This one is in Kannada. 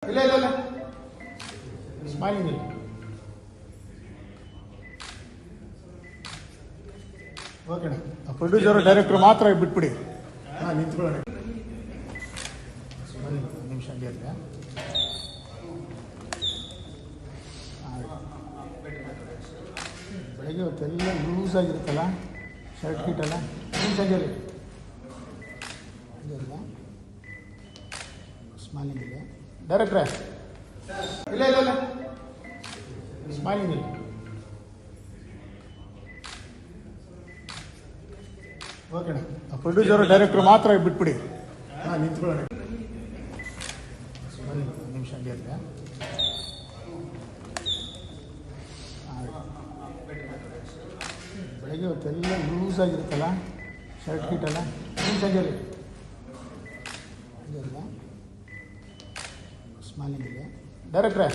ಇಲ್ಲ ಇಲ್ಲ ಇಲ್ಲ ಸ್ಮೈಲಿಂಗ್ ಇಲ್ಲ. ಓಕೆ ಅಣ್ಣ, ಪ್ರೊಡ್ಯೂಸರು ಡೈರೆಕ್ಟ್ರು ಮಾತ್ರ ಬಿಟ್ಬಿಡಿ. ಹಾಂ ನಿಂತ್ಕೊಳ್ಳೋಣ. ಒಂದು ನಿಮಿಷ ಹಂಗೆ ಇರಲಿ. ಬೆಳಗ್ಗೆ ಹೊತ್ತೆಲ್ಲ ಲೂಸ್ ಆಗಿರುತ್ತಲ್ಲ ಶರ್ಟ್ ಗಿಟ್ಟಲ್ಲ. ನಿಮಿಷ ಹಂಗೆ ಇರಲಿ. ಹಂಗೆ ಇರಲ್ಲ. ಸ್ಮೈಲಿಂಗ್ ಇಲ್ಲ. ಡೈರೆಕ್ಟ್ರೇ ಇಲ್ಲ ಇಲ್ಲ ಇಲ್ಲ ಸ್ಮೈಲಿಂಗ್ ಇಲ್ಲ. ಓಕೆ ಅಣ್ಣ, ಪ್ರೊಡ್ಯೂಸರು ಡೈರೆಕ್ಟ್ರು ಮಾತ್ರ ಬಿಟ್ಬಿಡಿ. ಹಾಂ ನಿಂತ್ಕೊಳ್ಳೋಣ. ಒಂದು ನಿಮಿಷ ಹಂಗೆ ಇರಲಿ. ಬೆಳಗ್ಗೆ ಹೊತ್ತೆಲ್ಲ ಲೂಸ್ ಆಗಿರುತ್ತಲ್ಲ ಶರ್ಟ್ ಗಿಟ್ಟಲ್ಲ. ನಿಮಿಷ ಹಂಗೆ ಇರಲಿ. ಹಂಗೆ ಇರಲ್ಲ. ಸ್ಮೈಲಿಂಗ್ ಇಲ್ಲ. ಡೈರೆಕ್ಟ್ರೇ